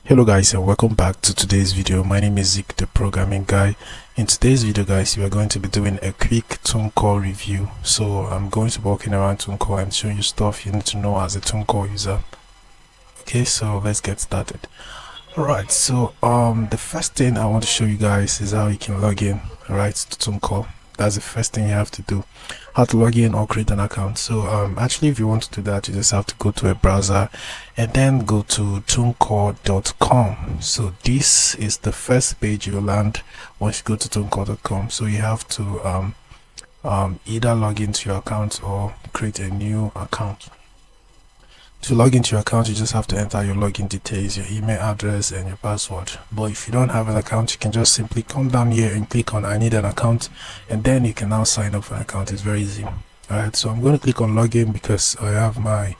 Hello guys, and welcome back to today's video. My name is Zeke, the programming guy. In today's video guys, we are going to be doing a quick Tunecore review. So I'm going to be walking around Tunecore and showing you stuff you need to know as a Tunecore user. Okay, so let's get started. Alright, so the first thing I want to show you guys is how you can log in, right, to Tunecore. That's the first thing you have to do, how to log in or create an account. So actually, if you want to do that, you just have to go to a browser and then go to tunecore.com. so this is the first page you'll land once you go to tunecore.com. so you have to either log into your account or create a new account. To log into your account, you just have to enter your login details, your email address and your password. But if you don't have an account, you can just simply come down here and click on I need an account, and then you can now sign up for an account. It's very easy. Alright, so I'm going to click on login because I have my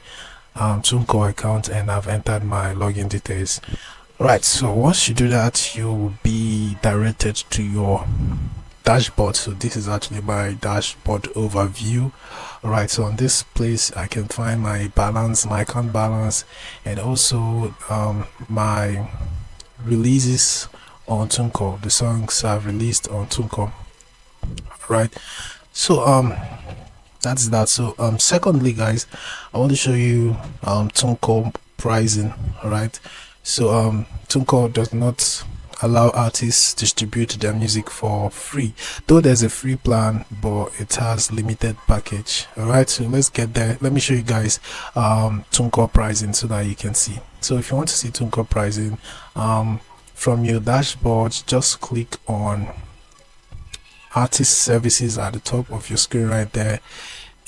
Tunecore account and I've entered my login details. Right, so once you do that, you'll be directed to your dashboard. So this is actually my dashboard overview. Alright, so on this place I can find my balance, my account balance, and also my releases on Tunecore, the songs I've released on Tunecore. Right, so that's that. So secondly guys, I want to show you Tunecore pricing. Alright, so Tunecore does not allow artists distribute their music for free, though there's a free plan, but it has limited package. Alright, so let's get there. Let me show you guys Tunecore pricing so that you can see. So if you want to see Tunecore pricing from your dashboard, just click on artist services at the top of your screen right there,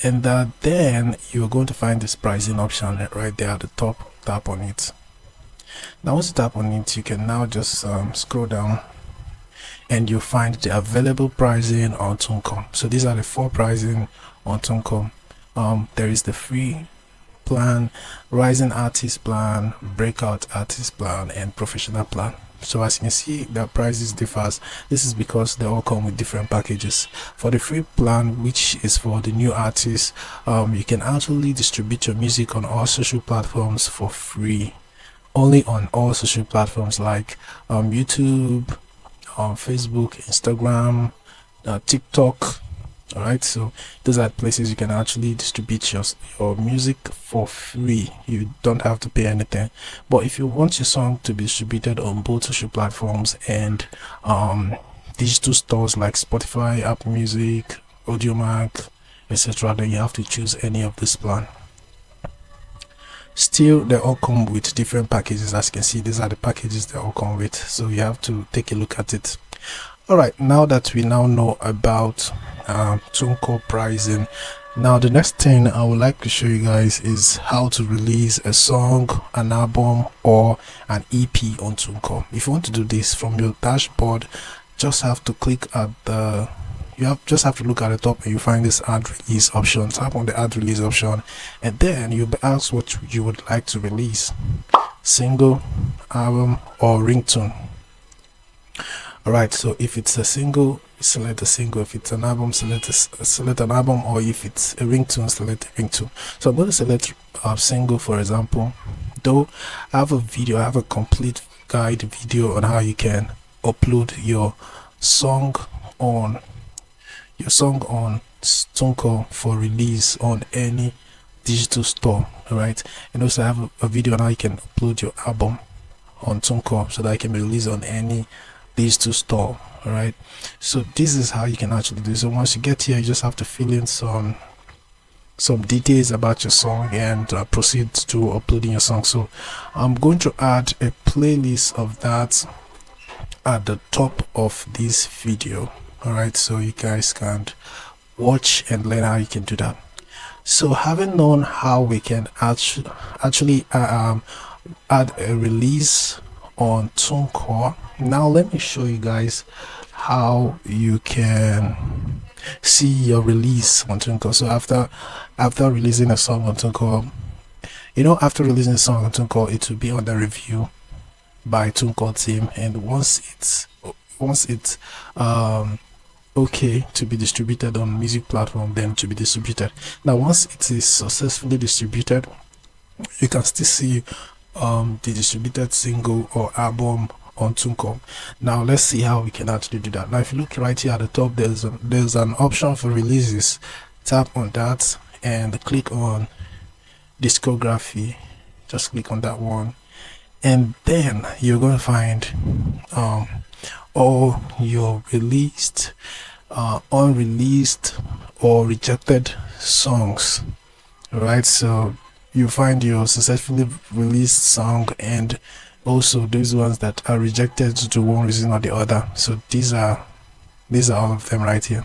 and then you're going to find this pricing option right there at the top. Tap on it. Now once you tap on it, you can now just scroll down and you'll find the available pricing on Tunecore. So these are the 4 pricing on Tunecore. There is the free plan, rising artist plan, breakout artist plan, and professional plan. So as you can see, the prices differ. This is because they all come with different packages. For the free plan, which is for the new artists, you can actually distribute your music on all social platforms for free. Only on all social platforms like YouTube, Facebook, Instagram, TikTok. Alright, so those are places you can actually distribute your music for free. You don't have to pay anything. But if you want your song to be distributed on both social platforms and digital stores like Spotify, Apple Music, Audiomack, etc., then you have to choose any of this plan. Still, they all come with different packages. As you can see, these are the packages they all come with, so you have to take a look at it. All right, now that we now know about Tunecore pricing, now the next thing I would like to show you guys is how to release a song, an album, or an EP on Tunecore. If you want to do this from your dashboard, just have to click at the just have to look at the top and you find this add release option. Tap on the add release option and then you'll be asked what you would like to release: single, album, or ringtone. Alright, so if it's a single, select a single. If it's an album, select an album, or if it's a ringtone, select a ringtone. So I'm going to select single, for example. Though I have a complete guide video on how you can upload your song on Tunecore for release on any digital store. Alright, and also I have a video on how you can upload your album on Tunecore so that it can be released on any digital store. Alright, so this is how you can actually do. So once you get here, you just have to fill in some details about your song and proceed to uploading your song. So I'm going to add a playlist of that at the top of this video. Alright, so you guys can watch and learn how you can do that. So having known how we can actually add a release on Tunecore, now let me show you guys how you can see your release on Tunecore. So after releasing a song on Tunecore, after releasing a song on Tunecore, it will be under review by Tunecore team, and once it's okay to be distributed on music platform, then to be distributed. Now once it is successfully distributed, you can still see the distributed single or album on Tunecore. Now let's see how we can actually do that. Now if you look right here at the top, there's an option for releases. Tap on that and click on discography. Just click on that one, and then you're going to find all your released, unreleased or rejected songs. Right, so you find your successfully released song and also those ones that are rejected due to one reason or the other. So these are all of them right here.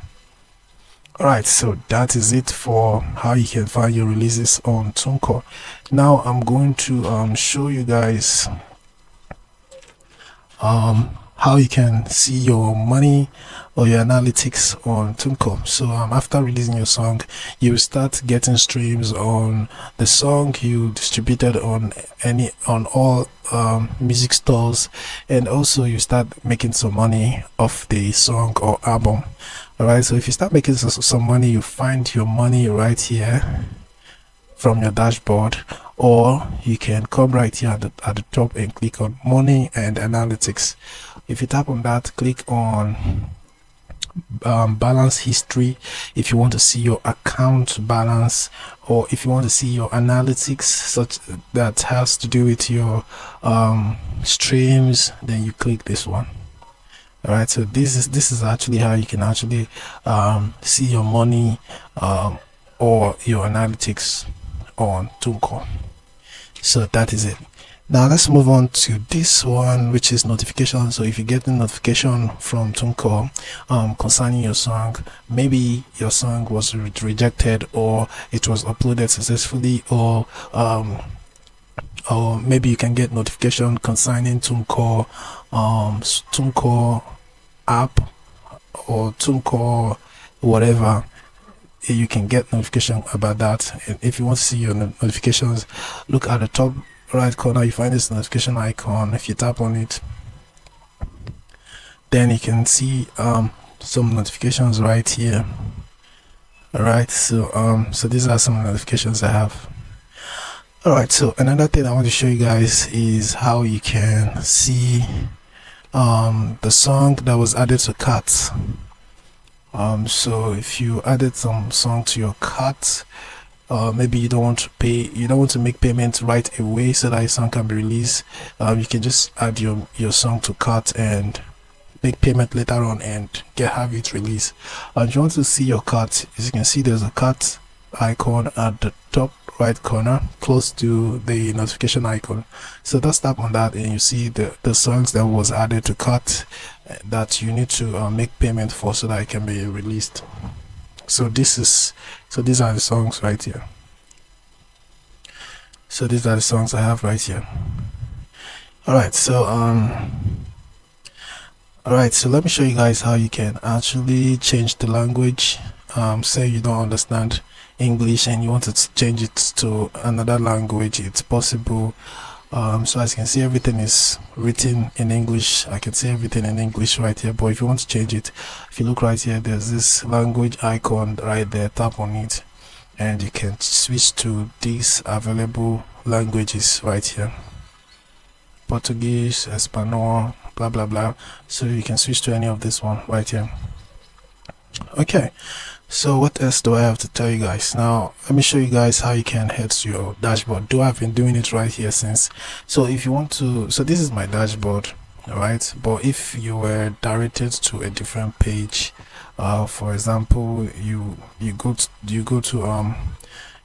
Alright, so that is it for how you can find your releases on Tunecore. Now I'm going to show you guys how you can see your money or your analytics on Tunecore. So after releasing your song, you start getting streams on the song you distributed on all music stores, and also you start making some money off the song or album. All right, so if you start making some money, you find your money right here from your dashboard, or you can come right here at the top and click on money and analytics. If you tap on that, click on balance history if you want to see your account balance, or if you want to see your analytics such that has to do with your streams, then you click this one. All right, so this is actually how you can actually see your money or your analytics on Tunecore. So that is it. Now let's move on to this one, which is notification. So if you get a notification from Tunecore concerning your song, maybe your song was rejected, or it was uploaded successfully, or maybe you can get notification concerning Tunecore Tunecore app or Tunecore whatever. You can get notification about that. And if you want to see your notifications, look at the top right corner, you find this notification icon. If you tap on it, then you can see some notifications right here. All right, so so these are some notifications I have. All right, so another thing I want to show you guys is how you can see the song that was added to carts. So if you added some song to your cart, maybe you don't want to make payment right away so that your song can be released, you can just add your song to cart and make payment later on and have it released. If you want to see your cart, as you can see, there's a cart icon at the top right corner close to the notification icon. So just tap on that and you see the songs that was added to cart that you need to make payment for so that it can be released. So these are the songs right here. So these are the songs I have right here. All right, so let me show you guys how you can actually change the language. Say you don't understand English and you want to change it to another language, it's possible. So as you can see, everything is written in English. I can see everything in English right here, but if you want to change it, if you look right here, there's this language icon right there. Tap on it and you can switch to these available languages right here: Portuguese, Espanol, blah blah blah. So you can switch to any of this one right here. Okay, so what else do I have to tell you guys? Now let me show you guys how you can head to your dashboard. I've been doing it right here since. So if you want to, so this is my dashboard, all right, but if you were directed to a different page, for example, you go to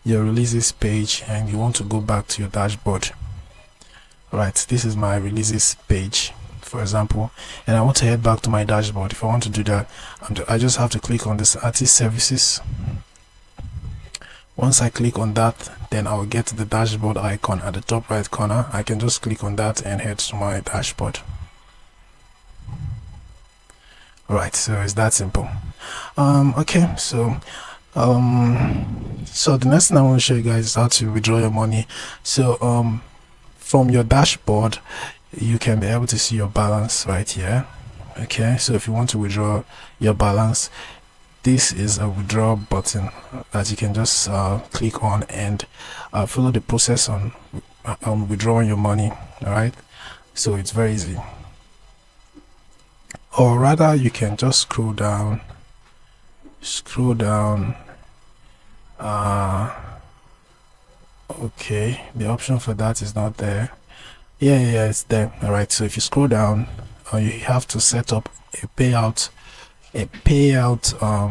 your releases page and you want to go back to your dashboard. All right, this is my releases page, for example, and I want to head back to my dashboard. If I want to do that, I just have to click on this artist services. Once I click on that, then I'll get to the dashboard icon at the top right corner. I can just click on that and head to my dashboard. All right, so it's that simple. Okay, so the next thing I want to show you guys is how to withdraw your money. So from your dashboard, you can be able to see your balance right here. Okay, so if you want to withdraw your balance, this is a withdraw button that you can just click on and follow the process on withdrawing your money. All right, so it's very easy. Or rather, you can just scroll down. Okay, the option for that is not there. Yeah, it's there. All right, so if you scroll down, you have to set up a payout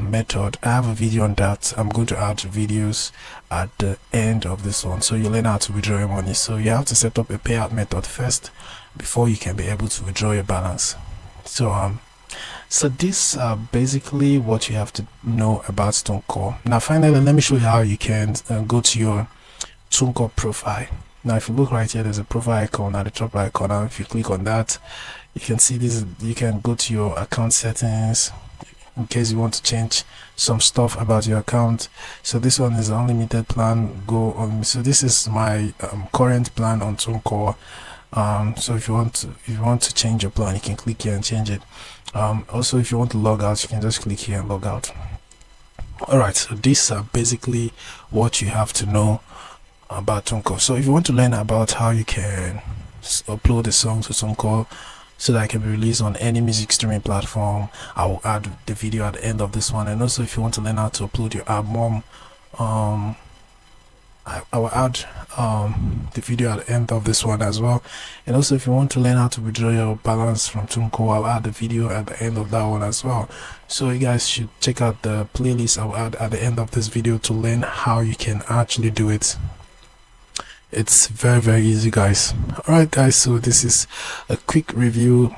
method. I have a video on that. I'm going to add videos at the end of this one, so you learn how to withdraw your money. So you have to set up a payout method first before you can be able to withdraw your balance. So this basically what you have to know about Tunecore. Now finally, let me show you how you can go to your Tunecore profile. Now if you look right here, there's a profile icon at the top right corner. If you click on that, you can see this. You can go to your account settings in case you want to change some stuff about your account. So this one is unlimited plan. Go on. So this is my current plan on Tunecore. So if you want to change your plan, you can click here and change it. Also, if you want to log out, you can just click here and log out. All right, so these are basically what you have to know about Tunecore. So if you want to learn about how you can upload a song to Tunecore so that it can be released on any music streaming platform, I will add the video at the end of this one. And also if you want to learn how to upload your album, I will add the video at the end of this one as well. And also if you want to learn how to withdraw your balance from Tunecore, I'll add the video at the end of that one as well. So you guys should check out the playlist I'll add at the end of this video to learn how you can actually do it. It's very easy, guys. All right guys, so this is a quick review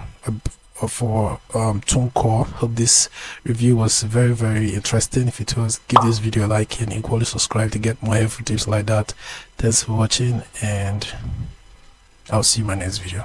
for Tunecore. Hope this review was very interesting. If it was, give this video a like and equally subscribe to get more helpful tips like that. Thanks for watching, and I'll see you in my next video.